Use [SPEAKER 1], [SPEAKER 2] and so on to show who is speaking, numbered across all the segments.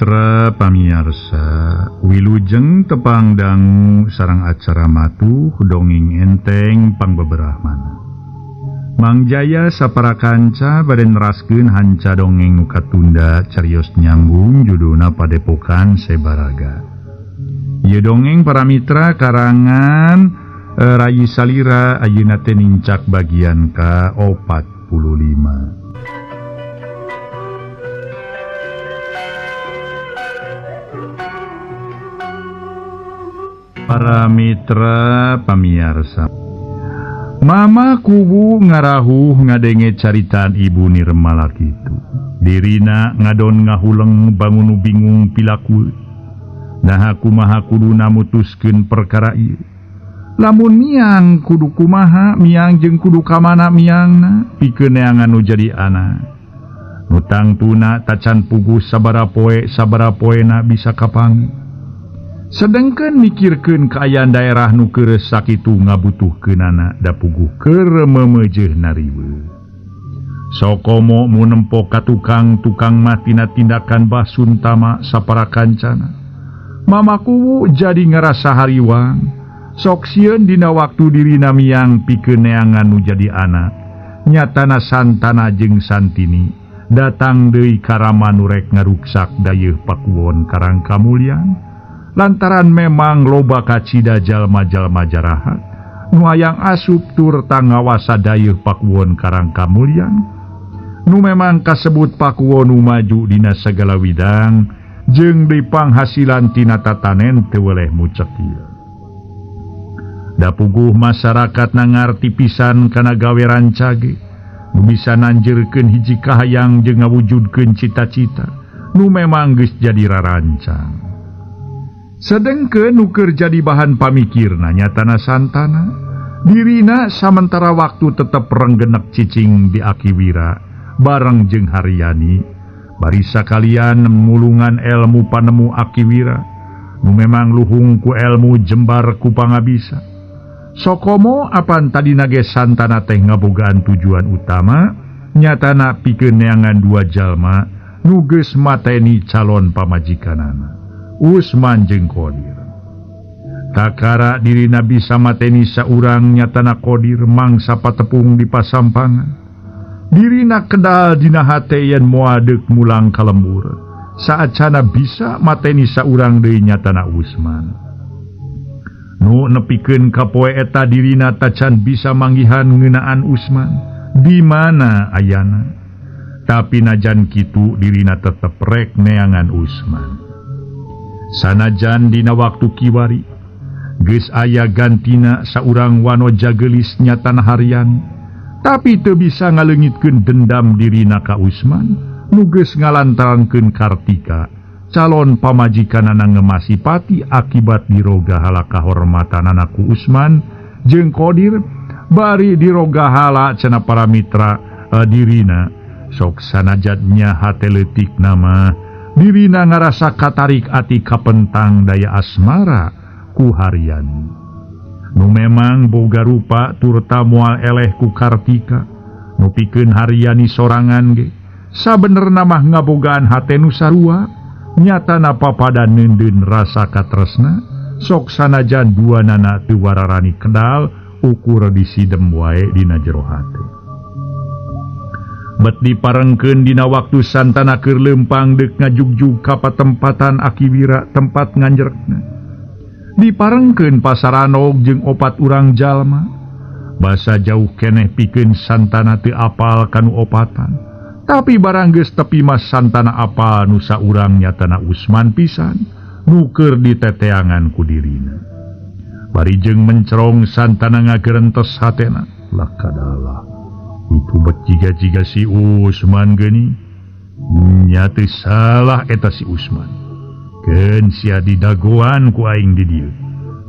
[SPEAKER 1] Mitra pamiarsa, wilujeng tepangdangu sareng acara matuh dongeng enteng pangbeberahmana. Mang Jaya sapara kanca bade neraskeun hanca dongeng nu katunda carios nyambung judulna Padepokan Sebaraga. Ieu dongeng para mitra karangan Rayi Salira ayeuna teh nincak bagian ka-45. Para mitra pamiarsa, Mama kubu ngarahuh ngadenge caritaan ibu Nirmala kitu. Dirina ngadon ngahuleng bangun bingung pilaku. Nah kumaha kuduna mutuskeun perkara ieu. Lamun miang kudu kumaha, miang jeung kudu kamana miangna, pikeun neangan nu jadi anak. Nu tangtuna tacan puguh sabara poena bisa kapanggih. Sedengkeun mikirkeun kaayaan daerah nu keures sakitu ngabutuhkeunana da puguh keur memeujeun nariweuh. Sokomo mu nempo ka tukang mah tina tindakan basun tama sapara kancana. Mamaku jadi ngarasa hariwang. Sok sieun dina waktu dirina miang pikeun neangan nu jadi anak. Nyatana Santana jeung Santini datang deui ka Rama nu rek ngaruksak dayeuh pakuwon karang kamulyan. Lantaran memang loba kacida jalma-jalma jarahat nu hayang asup tur tangawasa dayeuh pakuwon karang kamulyan nu memang kasebut pakuwon nu maju dina sagala widang jeung dipanghasilan tina tatanen teu weleh mucek ieu. Da puguh masyarakat nangarti pisan kana gawe rancage nu bisa nanjeurkeun hiji kahayang jeung ngawujudkeun cita-cita nu memang geus jadi rarancang. Sedengkeun nu keur jadi bahan pamikirna nyatana Santana, dirina samentara waktu tetep renggenek cicing di Akiwira bareng jeung Haryani, bari sakalian mulungan elmu panemu Akiwira nu memang luhung ku elmu jembar ku pangabisa. Sokomo apan tadina ge Santana teh ngabogaan tujuan utama nyatana pikeun neangan dua jalma nu geus mateni calon pamajikanana, Usman jeung Qodir. Takara dirina bisa mateni saurang nyatana Qodir mangsa patepung di pasampangan. Dirina kedal dina hate yen moadeg mulang kalembur. Saacana bisa mateni saurang deui nyatana Usman. Nu nepikeun ka poe eta dirina tacan bisa manggihan ngeunaan Usman. Di mana ayana? Tapi najan kitu dirina tetep rek neangan Usman. Sanajan dina waktu kiwari geus aya gantina saurang wanoja geulis nyatana Haryani, tapi teu bisa ngaleungitkeun dendam dirina ka Usman nu geus ngalantarankeun Kartika calon pamajikanana ngemasipati akibat diroga hala kahormatanana ku Usman jeung Qodir bari diroga hala cenah para mitra dirina sok sanajadnya hate leutik nama dirina ngarasa katarik ati kapentang daya asmara ku Haryani nu memang boga rupa turta moal eleh ku Kartika nu pikeun Haryani sorangan ge sabenerna mah ngabogaan hate nu sarua nyatana papada neundeun rasa katresna sok sanajan duanana teu wararani kedal ukur disidem wae dina jero hate. Bet diparengkeun dina waktu Santana keur leumpang deuk ngajugjug ka patempatan Akiwira tempat nganjerekna. Diparengkeun pasaranog jeung opat urang jalma. Basa jauh keneh pikeun Santana teu apal kanu opatan. Tapi barang geus tepi mas Santana apal nu saurang nyatana Usman pisan nu keur diteteangan ku dirina. Bari jeung mencerong Santana ngageurentes hatena, lah kadalah itu berjiga-jiga si Usman geni nyata salah eta si Usman keun sia didagoan ku aing di dieu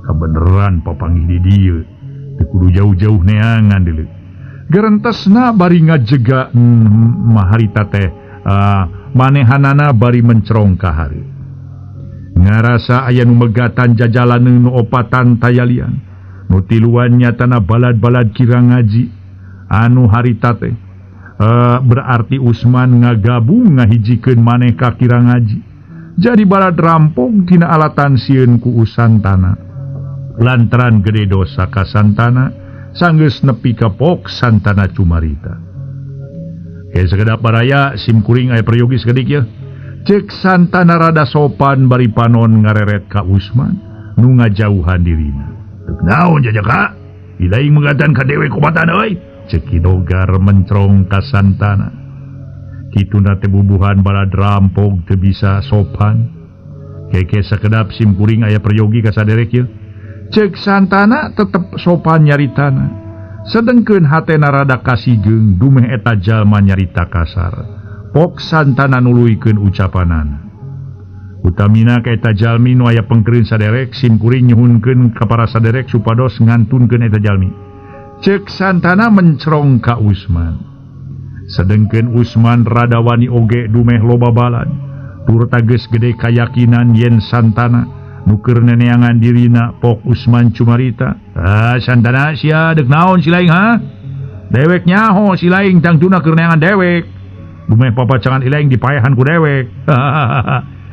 [SPEAKER 1] kabeneran papanggih di dieu teu kudu jauh-jauh neangan deuleu gerentesna bari ngajega maharita teh manehanana bari mencerong ka hari ngarasa aya nu megatan jajalan nu opatan tayalian nu tiluan nyatana balad-balad kirang ngaji anu harita teh berarti Usman ngagabung ngahijikeun maneh ka kirang ngaji jadi balad rampok tina alatan sieun ku Santana. Lantaran gede dosa ka Santana sanggeus nepi ka Pok Santana Cumarita. Sakedap baraya simkuring aya prayogi sakedik ya. Cek Santana rada sopan bari panon ngareret ka Usman nu ngajauhan dirina. Teu naon jajaka? Ilaing megatan ka dewe kumatan euy. Cek Kidogar mencrong ka Santana. Kituna teh bubuhan balad rampok teu bisa sopan. Keke sakedap simkuring aya prayogi ka saderek ye. Cek Santana tetep sopan nyaritana. Sedengkeun hatena rada kasigeung dumeh eta jalma nyarita kasar. Pok Santana nuluykeun ucapanana. Utamina ka eta jalmi nu aya pengkerin saderek simkuring nyuhunkeun ka para saderek supados ngantunkeun eta jalmi. Cek Santana mencrong ka Usman. Sedengkeun Usman rada wani oge dumeh loba balad. Tur tageus gede kayakinan yen Santana nu keur neneangan dirina Pok Usman Cumarita. Santana sia deuk naon si laing ha? Dewek nyaho si laing tangtuna keur neangan dewek. Dumeh papacangan ilaing dipaehan ku dewek.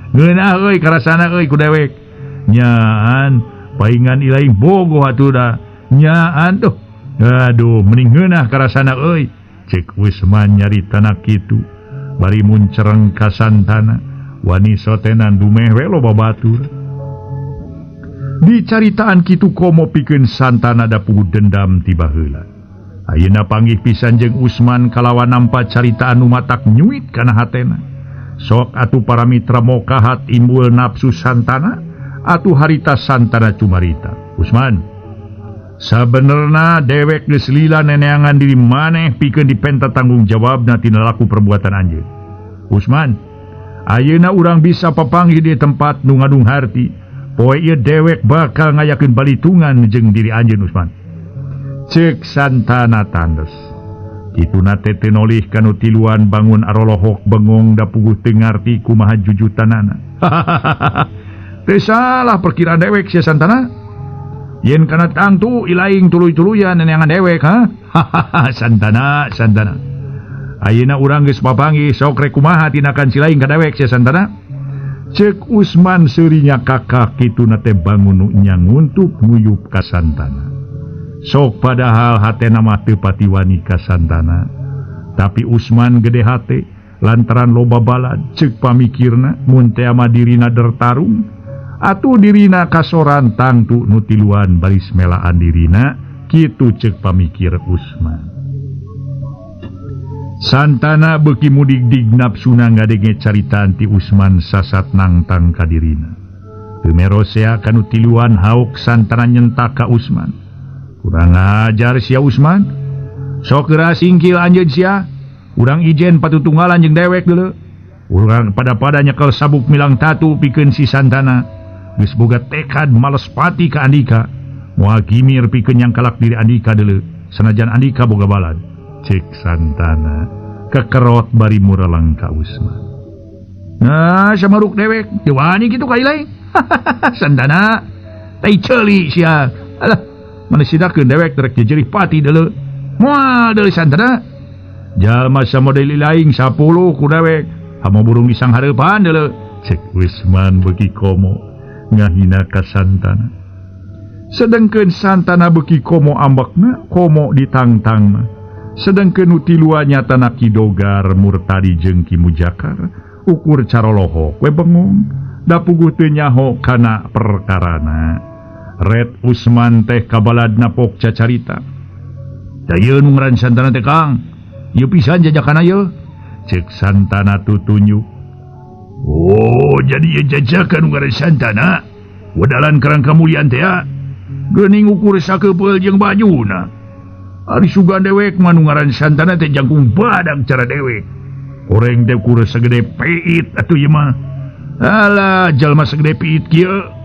[SPEAKER 1] Ngeunah euy karasana euy ku dewek. Nyaan paingan ilaing bogoh atuda. Nyaan tuh. Aduh mending ngeunah karasana euy. Cek Usman nyaritana kitu. Bari muncereng ka Santana. Wani sotenan dumeh we loba batur. Di caritaan kitu komo pikeun Santana da puguh dendam tiba heula. Ayeuna panggih pisan jeung Usman kalawan nampa caritaan nu matak nyuit kana hatena. Sok atuh para mitra mokahat imbul nafsu Santana, atuh harita Santana Cumarita. Usman, sabenerna dewek geus lila neneangan diri maneh pikeun dipenta tanggung jawabna tina laku perbuatan anjeun. Usman, ayeuna urang bisa papanggih di tempat nu ngadung harti, poe ieu dewek bakal ngayakeun balitungan jeung diri anjeun Usman. Cek Santana tandes. Kituna teh teu nolih kanu tiluan bangun arolohok bengong da puguh teu ngarti kumaha jujutanana. Teu salah perkiraan dewek sia Santana. Yen kana tangtu ilaing tuluy-tuluyan neneangan dewek ha. Santana. Ayeuna urang geus papanggih sok rek kumaha tinakan si laing ka dewek sia Santana. Cek Usman seurinya kakak kituna teh bangun nu nyanguntuk nguyup ka Santana. Sok padahal hatena mah teu pati wani ka Santana. Tapi Usman gede hate lantaran loba balad ceuk pamikirna mun teh ama dirina dertarung atuh dirina kasoran tangtu nu tiluan baris melaan dirina kitu ceuk pamikir Usman. Santana beuki mudig-dig nafsuna ngadenge caritaan ti Usman sasat nangtang ka dirina. Teu merosea kanu tiluan hauk Santana nyentak ka Usman. Kurang ajar sia Usman. Sok geura singkil anjeun sia. Urang ijen patutunggalan jeung dewek deuleu. Urang pada-pada nyekel sabuk milang tatu pikeun si Santana. Geus boga tekad males pati ka Andika. Moal gimir pikeun nyangkalak diri Andika deuleu. Sanajan Andika boga balad. Cek Santana kekerot bari murelang ka Usman. Nah, samaruk dewek teu wani kitu ka ilaing. Santana tai ceuli sia. Alah mana sidakeun dewek rek jejerih pati deuleu. Moal deuleu Santana. Jalma samodel laing 10 ku dewek. Hamo burung disang hareupan deuleu. Cek Usman beuki komo ngahina ka Santana. Sedengkeun Santana beuki komo ambekna, komo ditangtangna. Sedengkeun nu tiluan nyatana Kidogar murtadi jeung Ki Mujakar ukur caroloho we bengong da puguh teu nyaho kana perkarana. Red Usman teh kabaladna Pok cacarita. Da ieu nu ngaran Santana teh Kang. Ieu pisan jajakana ieu. Cek Santana tutunjuk. Oh, jadi ieu jajakan nu ngaran Santana. Wadalan karang kamulian teh ya. Geuning ukur sakepeul jeung bajuna. Ari sugan dewek mah nu ngaran Santana teh jangkung badag cara dewek. Oreng teh ukur sagede piit atuh ieu mah. Alah, jalma sagede piit kieu.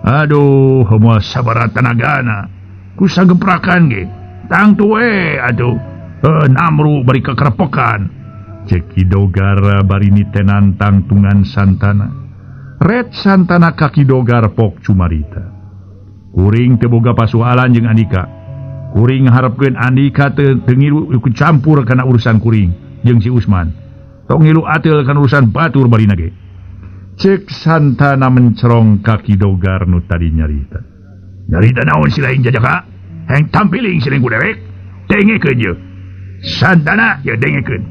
[SPEAKER 1] Aduh, moal sabaraha tanagana. Ku sageprakan ge. Tangtu we aduh. Namru bari kekerepekan. Cek Kidogar bari nitenan tangtungan Santana. Red Santana ka Kidogar Pok Cumarita. Kuring teu boga pasualan jeung Andika. Kuring harapkeun Andika teu ngilu ikut campur kana urusan kuring jeung si Usman. Tok ngilu ateul kana urusan batur barina ge. Cek Santana mencerong kaki Dogar nu tadi nyarita. Nyarita naon si lain jajaka? Heng tampiling si lingku dewek. Dengekeun ye. Santana ya dengekeun.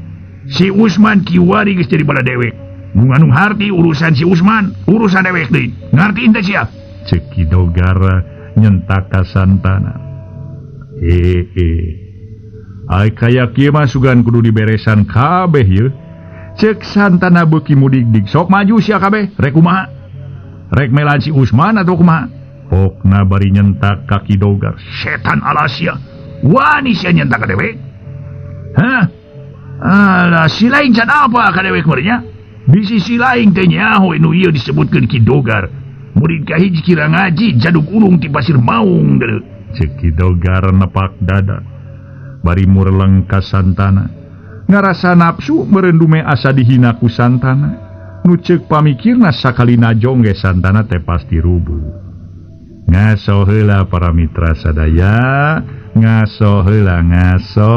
[SPEAKER 1] Si Usman kiwari geus jadi bala dewek. Nung harti urusan si Usman, urusan dewek deui. Ngarti teh sia? Cek Ki Dogar nyentak ka Santana. Ai kayak kieu mah sugan kudu diberesan kabeh ye. Cek Santana beuki mudik-dik sok maju sia kabeh rek kumaha? Rek melan si Usman atau kumaha? Pokna bari nyentak kaki Dogar. Setan alasia. Wani sia nyentak ka dewek. Hah? Alah si lain can apa ka dewek meureunnya? Bisi si lain teh nyaho nu ieu disebutkeun Ki Dogar. Murid ka hiji kira ngaji jaduk ulung ti Pasir Maung deuleu. Cek Ki Dogar nepak dada. Bari mureleng ka Santana. Ngarasa nafsu merendume asa dihina ku Santana. Nu ceuk pamikirna sakalina jongge Santana teh pasti rubuh. Ngaso heula para mitra sadaya, ngaso heula ngaso.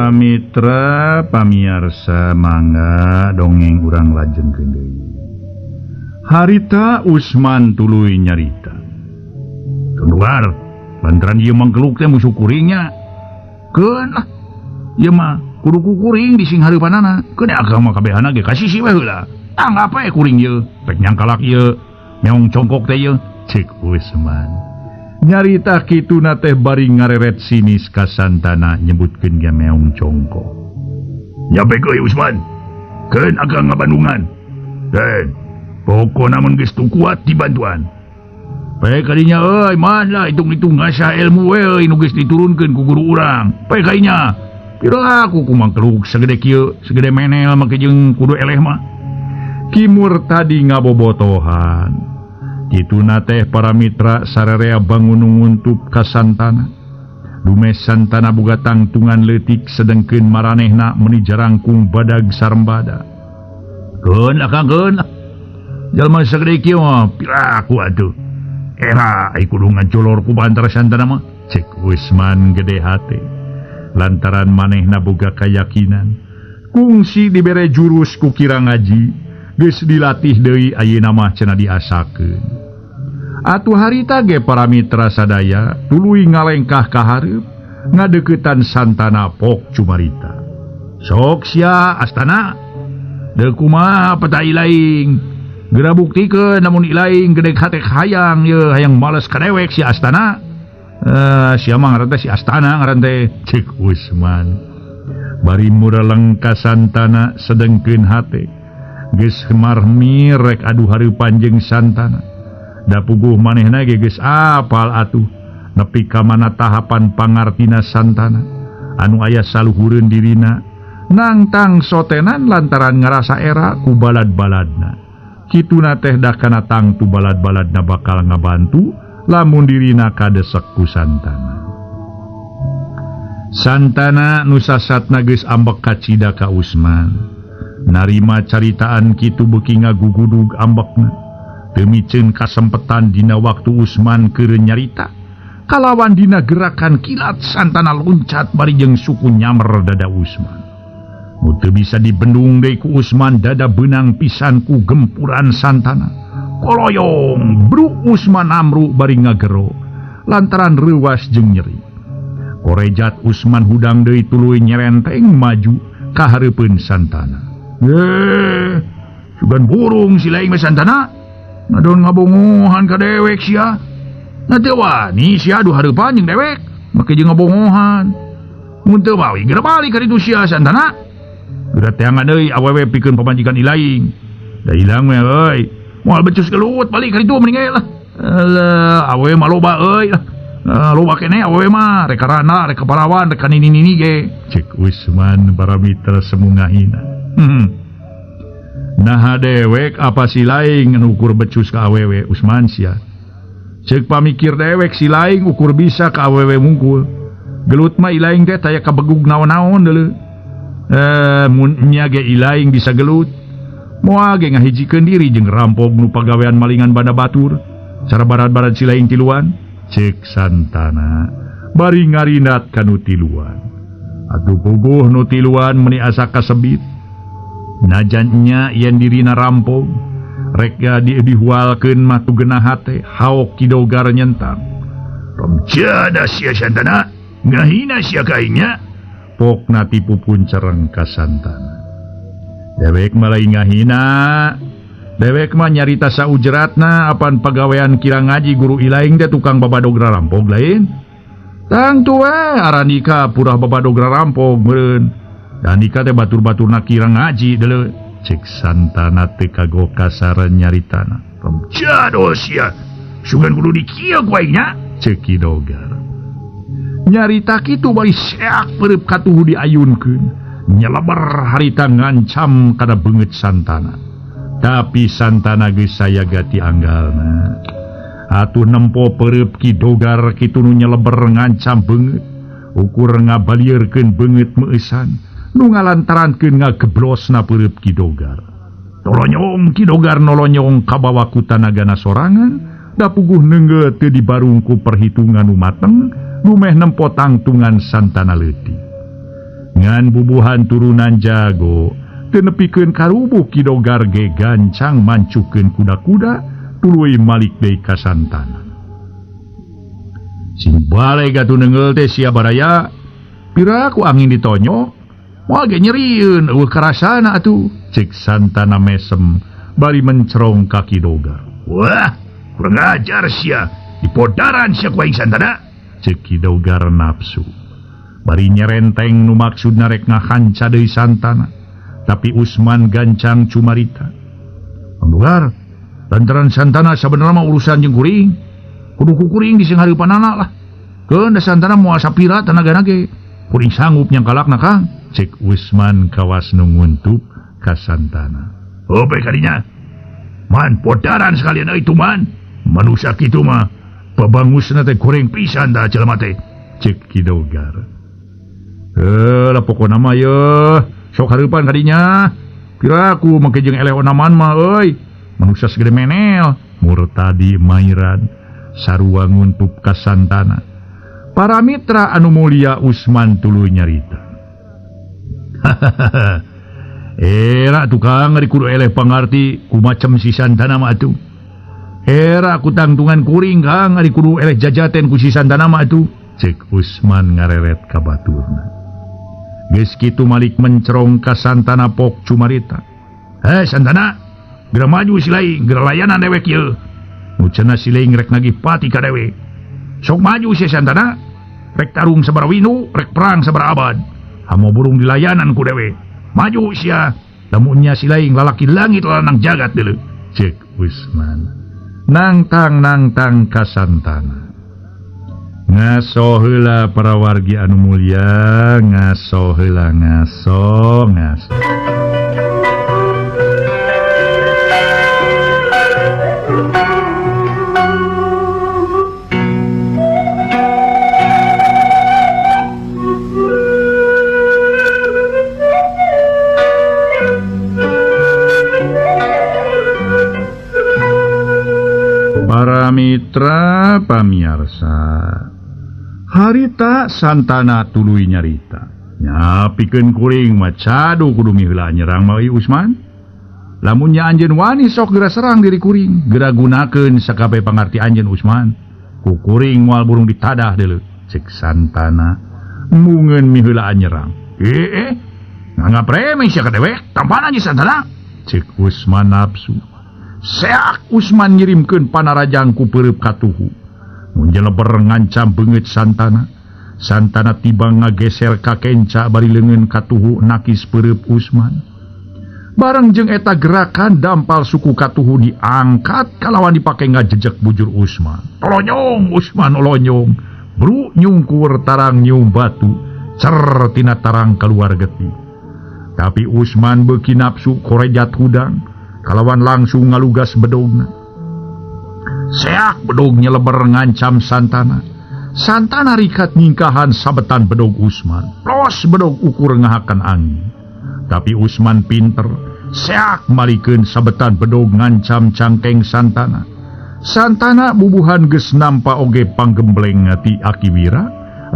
[SPEAKER 1] Mitra pamiarsa mangga dongeng urang lajengkeun deui. Harita Usman tuluy nyarita. Keluar, lantaran ieu mangkeluk teh musuh kuringnya. Keun lah. Ieu mah kudu ku kuring di sing hareupanana. Keun akang mah kabehana ge kasisi we heula. Anggap we kuring ieu, rek nyangkalak ieu, meong congkok teh ieu, cek Usman. Nyarita kituna teh bari ngareret sinis ka Santana nyebutkeun ge meong congkok. Nyape euy Usman. Keun akang ngabandungan. Keun pokona mun geus teu kuat dibantuan. Pae kadinya euy man lah hitung-hitung ngasa ilmu we euy nu geus diturunkeun ku guru urang. Pae kainya pira aku kumang keluk sagede kieu, sagede menel make jeung kudu eleh mah. Ki Murtadi ngabobotohan. Kituna teh para mitra sararea bangun nguntup ka Santana. Dume Santana boga tangtungan leutik sedengkeun maranehna meuni jarangkung badag sarembada. Keun akang keun. Jalma sagede kieu mah piraku atuh. Era ai kudu ngacolor ku bantara Santana mah. Cek Usman gede hate. Lantaran manehna boga kayakinan kungsi dibere jurus ku kira ngaji geus dilatih deui ayeuna mah cenah diasakeun. Atuh harita ge para mitra sadaya tuluy ngalengkah ka hareup ngadeuketan Santana pok cumarita. Sok sia astana. Deuk kumaha peta ilaing. Geura buktikeun namun ilaing gede hate hayang ye hayang males ka dewek si astana. Sia mah ngaran teh si astana ngaran teh cek Usman. Bari mureleng ka Santana sedengkeun hate. Geus marmi rek adu hareupan jeung Santana. Da puguh manehna ge geus apal atuh nepi ka mana tahapan pangartina Santana anu aya saluhureun dirina nangtang sotenan lantaran ngarasa era ku balad-baladna. Kituna teh da kana tangtu balad-baladna bakal ngabantu lamun dirina kadesek ku Santana. Santana nu sasatna geus ambek kacida ka Usman. Narima caritaan kitu beuki ngagugudug ambekna. Demiceun kasempetan dina waktu Usman keur nyarita. Kalawan dina gerakan kilat Santana loncat bari jeung suku nyamer dada Usman. Nu teu bisa dibendung deui ku Usman dada beunang pisan ku gempuran Santana. Koloyong bruk Usman amru bari ngagero lantaran reuwas jeung nyeri. Korejat Usman hudang deui tuluy nyerenteng maju ka hareupeun Santana. Sugan burung si laing we Santana. Ngadon ngabongohan ka dewek sia. Na teu wani sia adu hareupan jeung dewek, make jeung ngabongohan. Mun teu mawi geura balik ka ditu sia Santana. Geura teangan deui awewe pikeun pamajikan ilaing. Da ilang we euy, moal becus gelut balik ka ditu mending lah. Alah, awewe mah loba euy lah. Loba keneh awewe mah rek karana rek kaparawan rek nini-nini ge. Cek Usman para mitra semungahina. Nah dewek apa si laing ngukur becus ka awewe Usman sia. Cek pamikir dewek si laing ukur bisa ka awewe mungkul. Gelut mah ilaing teh taya kabegug naon-naon deuleu. Mun nya ge ilaing bisa gelut, moal ge ngahijikeun diri jeung rampog nu pagawean malingan banda batur. Cara barat-barat silaing tiluan, cek Santana. Bari ngarinat ka nu tiluan. Atuh puguh nu tiluan meuni asa kasebit. Najan nya yen dirina rampog, rek dihualkeun mah tu geunah teh haok Kidogar nyentang. Romjada sia Santana, ngahina sia kainya. Pokna tipu pun cereng ka Santana. Dewek malai ngahina. Dewek mah nyarita saujeratna apan pagawean kirang ngaji guru ilaing teh tukang babadogra rampog lain. Tang tuwe aranika purah babadogra rampog meureun. Dan ika teh batur-baturna kirang ngaji deuleu. Cek Santana teh kagok kasaran nyaritana. Pemjado sia. Sugan kudu dikieu ku aing nya. Cek Kidogar. Nyarita kitu bari seak pereup katuhu diayunkeun. Nyeleber harita ngancam kada beungeut Santana. Tapi Santana geus saya gati anggalna. Atuh nempo pereup Kidogar kitu nu nyeleber ngancam beungeut. Ukur ngabalieurkeun beungeut meusan. Nu ngalantarankeun ngageblosna pereup Kidogar. Tolonyong Kidogar nolonyong ka bawah ku tanagana sorangan. Da puguh neunggeut teu dibarung ku perhitungan nu mateng. Lumeh nempo tangtungan Santana leutik. Ngan bubuhan turunan jago. Tenepikeun karubuh Kidogar ge gancang mancukeun kuda-kuda tuluy malik deui ka Santana. Sing bale gatu neungeul teh sia baraya pira ku angin ditonyo moal ge nyerieun eueuh karasana atuh. Cek Santana mesem bari mencerong ka Kidogar. Wah, kurang ajar sia, dipodaran sia ku aing Santana. Cek Kidogar nafsu. Bari nyerenteng nu maksudna rek ngahanca deui Santana. Tapi Usman gancang cumarita. Pangdugar, lantaran Santana sabenerna mah urusan jeung kuring. Kudu ku kuring disenghareupanana lah. Keun da Santana moal sapira tenagana ge. Kuring sanggup nyangkalakna Kang. Cek Usman kawas nu nguntup ka Santana. Ope kadinya. Man podaran sekalian euy tuman. Manusia kitu mah pabangusna teh goreng pisan da jelema teh. Cek Kidogar. Lah pokona mah yeuh. Sok hareupan kadinya. Pira aku make jeung eleh onaman mah euy. Manusia segede menel. Murtadi Mairan sarua nguntup ka Santana. Para mitra anu mulia Usman tuluy nyarita. Era tukang ari kudu eleh pangarti kumacem si Santana mah atuh. Era aku tangtungan kuring Kang ari kudu eleh jajaten ku si Santana mah atuh. Cek Usman ngareret ka baturna. Geus kitu malik mencerong ka Santana pok cumarita. Santana, geura maju silaing, geura layanan dewek ieu. Nu cenah silaing rek nagih pati ka dewe. Sok maju si Santana, rek tarung sabaraha winu, rek perang sabaraha abad. Hamo burung dilayanan ku dewe. Maju sia, lamun nya silaing lalaki langit lanang jagat deuleu. Cek Usman. Nangtang ka Santana. Ngaso heula para wargi anu mulia, ngaso heula ngaso. Para mitra pamiarsa, harita Santana tuluy nyarita. Nyapikeun kuring mah cadu kudu miheula nyerang mah Usman. Lamun nya anjeun wani sok geura serang diri kuring, geura gunakeun sakabeh pangarti anjeun Usman. Ku kuring moal burung ditadah deuleu. Cek Santana mungeun miheula nyerang. Nganggap remeh sia kadewek, tampan aja Santana. Cek Usman nafsu. Seak Usman ngirimkeun panarajang ku pereup katuhu. Mun jeleber ngancam beungeut Santana. Santana tiba ngageser ka kenca bari leungeun katuhu nakis pereup Usman. Bareng jeung eta gerakan dampal suku katuhu diangkat kalawan dipake ngajejek bujur Usman. Olonyong Usman olonyong. Bru nyungkur tarang nyung batu. Cer tina tarang keluar getih. Tapi Usman beuki nafsu korejat hudang. Kalawan langsung ngalugas bedogna. Seak bedog nyeleber ngancam Santana. Santana rikat nyingkahan sabetan bedog Usman. Plos bedog ukur ngahakan angin. Tapi Usman pinter, seak malikeun sabetan bedog ngancam cangkeng Santana. Santana bubuhan geus nampa oge panggembleng ti Akiwira,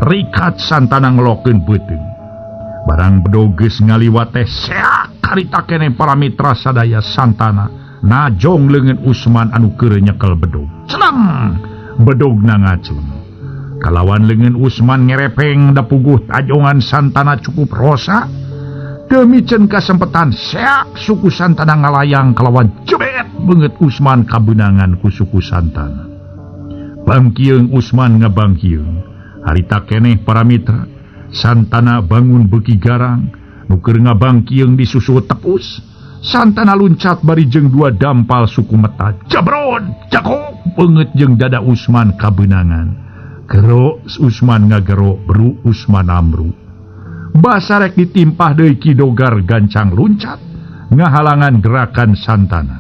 [SPEAKER 1] rikat Santana ngelokeun beuteung. Barang bedog geus ngaliwat teh seak karita keneh para mitra sadaya Santana najong leungeun Usman anu keur nyekel bedog. Celam, bedogna ngacelem. Kalawan leungeun Usman ngerepeng da puguh ajongan Santana cukup rosa, demicen kasempetan seak suku Santana ngalayang kalawan jebet beungeut Usman kabeunangan ku suku Santana. Bangkieung Usman ngabangkieung, harita keneh para mitra Santana bangun beuki garang nu keur ngabangkieung di susu tepus. Santana luncat bari jeung dua dampal suku meta jabrod jakok beungeut jeung dada Usman kabeunangan. Gero Usman ngagero bru Usman amru. Basa rek ditimpah deui Ki Dogar gancang luncat ngahalangan gerakan Santana.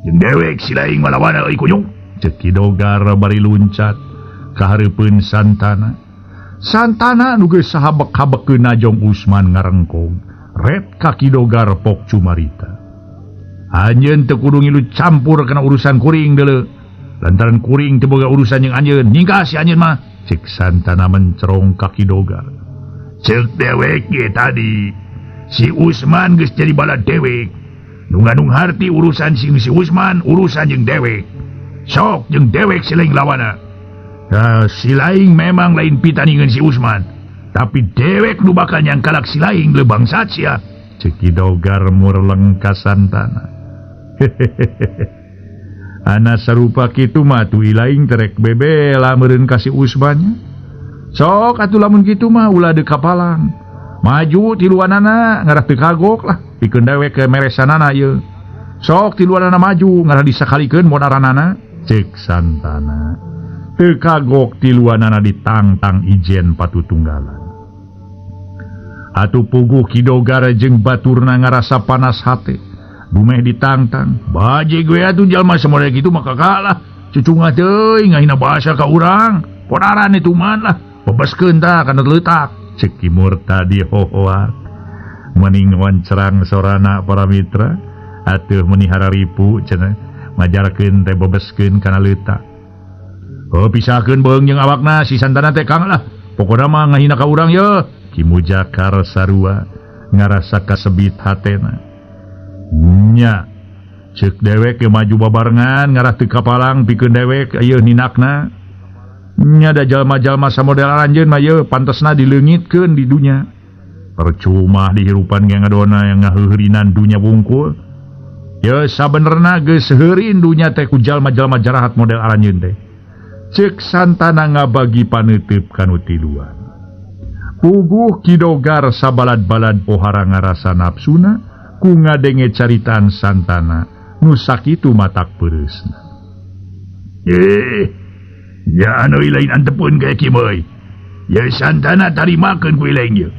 [SPEAKER 1] Jeung dewek silaing malawan euy kunyung, ceuk Ki Dogar bari luncat ka hareupeun Santana. Santana nu geus sahabek-habekeun najong Usman ngarengkong ret ka Ki Dogar pok cumarita. Anjeun teu kudu ngilu campur kana urusan kuring deuleu. Lantaran kuring teu boga urusan jeung anjeun, nyingka si anjeun mah, ceuk Santana mencerong ka Ki Dogar. Ceuk dewek ge tadi, si Usman geus jadi bala dewek. Nu ngandung harti urusan si Usman, urusan jeung dewek. Sok jeung dewek si laing lawana. Si laing memang lain pitaningeun si Usman, tapi dewek nu bakal nyangkalak si laing lebang satsia, ceuk Ki Dogar murleng ka Santana. Ana sarupa kitu mah tu ilaing terek bebela meureun ka si Usman. Sok atuh lamun kitu mah ulah deuk kapalang. Maju ti luanana ngarah teu kagok lah pikeun dewek ke meresanana ieu. Sok ti luanana maju ngarah disakalikeun modaranana, ceuk Santana. Teu kagok ti luanana ditangtang ijen patutunggalan. Atuh puguh Ki Dogar jeung baturna ngarasa panas hate. Bumeh ditantang, baje gue atuh jalma samodel kitu mah kalah. Cucunga teuing ngahina bahasa ka urang. Podaran itu man lah, bebaskeun tah kana leutak. Ceuk Ki Murtadi hohoat. Meuning wancerang sorana para mitra, atuh meuni hararipu cenah majarkeun teh bebaskeun kana leutak. Oh pisahkeun beung jeung awakna si Santana teh kang lah. Pokona mah ngahina ka urang ye. Ki Mujakar sarua ngarasa kasebit hatena. Nya ceuk dewek ke maju babarengan ngarah teu kapalang pikeun dewek ieu ninakna. Nya da jalma-jalma samodel anjeun mah ieu pantesna dileungitkeun di dunya. Percuma dihirupan ge ngadona yang ngaheureurinan dunya wungkul. Ye sabenerna geus heureun dunya teh ku jalma-jalma jarahat model anjeun teh. Ceuk Santana ngabagi paneuteub kanu tiluan. Puguh Ki Dogar sabalad-balad pohara ngarasa nafsuna ku ngadenge caritaan Santana nu sakitu matak peureusna. Ya anu lain antepun gaya Ki Moy. Ya Santana tarimakeun ku ilaing ieu.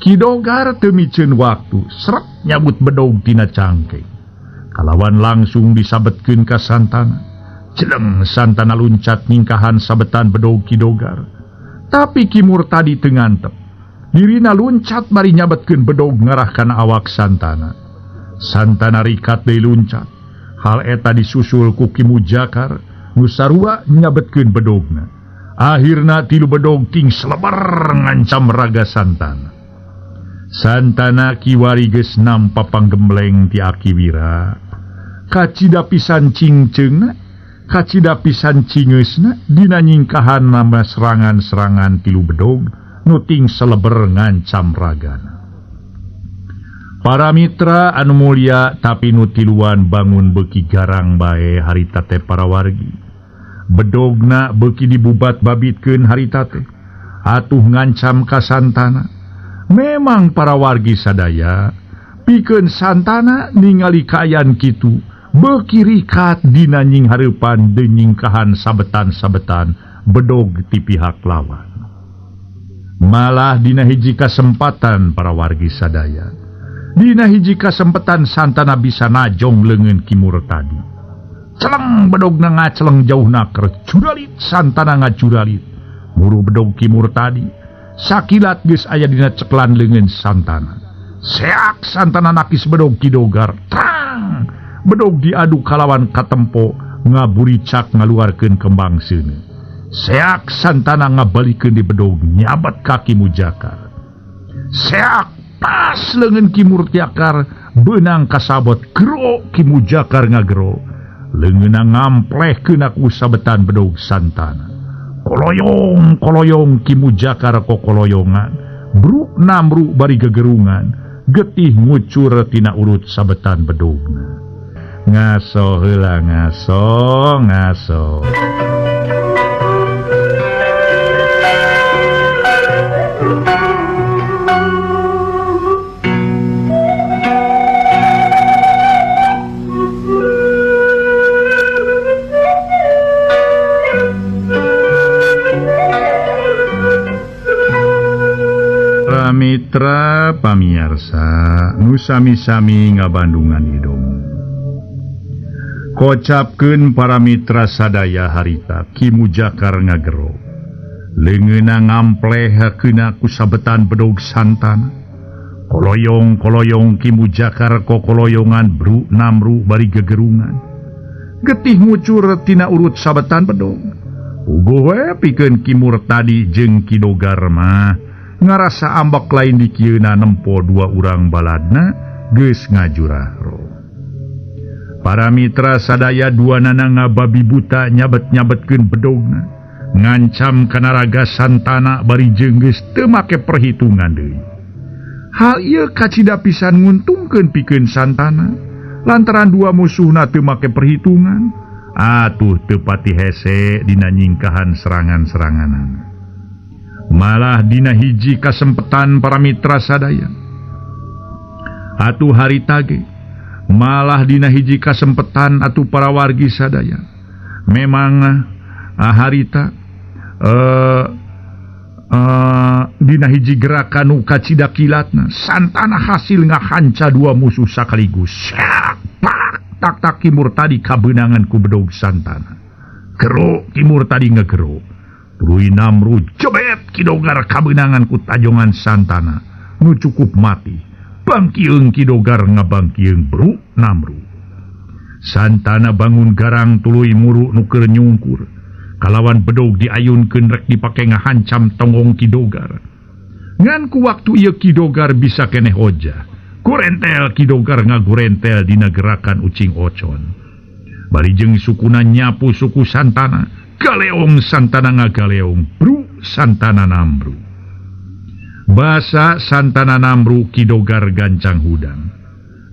[SPEAKER 1] Ki Dogar teu miceun waktu, srek nyabut bedog tina cangkeng. Kalawan langsung disabetkeun ka Santana. Celeng Santana luncat ningkahan sabetan bedog Ki Dogar. Tapi Ki Murtadi teu ngantep. Dirina luncat mari nyabetkeun bedog ngarah kana awak Santana. Santana rikat deui luncat. Hal eta disusul ku Ki Mujakar nu sarua nyabetkeun bedogna. Akhirna tilu bedog ting selebar ngancam raga Santana. Santana kiwari geus nampa panggembleng ti Akiwira. Kacida pisan cingceungna, kacida pisan cingeusna dina nyingkahan nama serangan-serangan tilu bedog nuting seleber ngancam ragana. Para mitra anu mulia tapi nutiluan bangun beuki garang bae harita teh para wargi. Bedogna beuki dibubat babitkeun harita teh. Atuh ngancam ka Santana. Memang para wargi sadaya pikeun Santana ningali kaayaan kitu beuki rikat dina nying hareupan denyingkahan sabetan-sabetan bedog ti pihak lawan. Malah dina hiji kasempatan para wargi sadaya, dina hiji kasempatan Santana bisa najong leungeun Ki Murtadi. celeng bedog na ngaceleng jauh naker juralit santana ngajuralit muru bedog Ki Murtadi sakilat geus aya dina ceklan leungeun santana seak santana nakis bedog Ki Dogar trang bedog diadu kalawan katempo ngaburicak ngaluarkeun kembang seuneu seak santana ngabalikeun di bedog nyabat kaki Mujakar seak pas leungeun Ki Murtiakar beunang kasabot gero Ki Mujakar ngagero leungeunna ngamplehkeun aku sabetan bedog santana koloyong koloyong Ki Mujakar kokoloyongan bruk namru bari gegerungan getih ngucur tina urut sabetan bedogna ngaso heula ngaso Mitra pamiarsa nu sami-sami ngabandungan idom kocapkeun para mitra sadaya harita Ki Mujakar ngagero leungeunna ngamplehakeun aku sabetan bedog santana koloyong-koloyong Ki Mujakar kokoloyongan bru namru bari gegerungan getih ngucur tina urut sabetan bedog ugo we pikeun Ki Murtadi jeung Ki Dogar mah ngarasa ambak lain di kieuna nempo dua urang baladna geus ngajurah roh. Para mitra sadaya duanana ngababi buta nyabet-nyabetkeun bedogna ngancam kana raga santana bari jeung geus teu make perhitungan deui. Hal ieu kacida pisan nguntungkeun pikeun santana lantaran dua musuhna teu make perhitungan atuh teu pati hese dina nyingkahan serangan-seranganan. Malah dina hiji kasempetan para mitra sadaya atuh harita ge malah dina hiji kasempetan atuh para wargi sadaya memang harita dina hiji gerakan nu kacida kilatna santana hasil ngahanca dua musuh sakaligus tak tak Ki Murtadi kabeunangan ku bedog santana gero Ki Murtadi ngegero tuluy namru jebet Ki Dogar kabeunangan ku tajongan santana nu cukup mati bangkieung Ki Dogar ngabangkieung bru namru santana bangun garang tuluy muru nu keur nyungkur kalawan bedog diayunkeun rek dipake ngahancam tonggong Ki Dogar ngan ku waktu ieu Ki Dogar bisa keneh hoja gurentel Ki Dogar ngagurentel dina gerakan ucing ocon bari jeung sukuna nyapu suku santana galeong santana ngagaleong bru santana namru basa santana namru Ki Dogar gancang hudang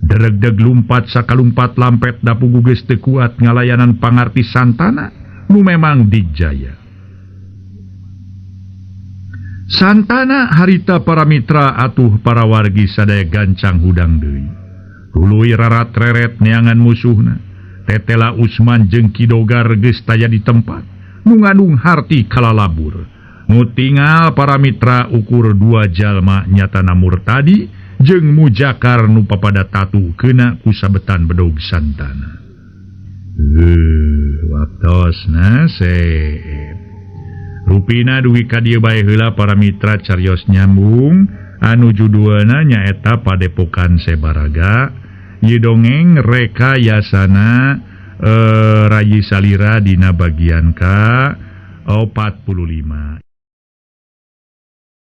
[SPEAKER 1] deregdeg lumpat sakalumpat lampet dapugu geus teu kuat ngalayanan pangarti santana nu memang dijaya santana harita para mitra atuh para wargi sadaya gancang hudang deui tuluy rarat reret neangan musuhna tetela Usman jeung Ki Dogar geus taya di tempat nu ngandung harti kalalabur nu tingal para mitra ukur dua jalma nyatana Murtadi jeung Mujakar nu papada tatu keuna ku sabetan bedog santana waktosna seep rupina dugi ka dieu bae heula para mitra carios nyambung anu judulna nyaeta Padepokan Sebaraga ieu dongeng rekayasana Rayi Salira dina bagian ka 45.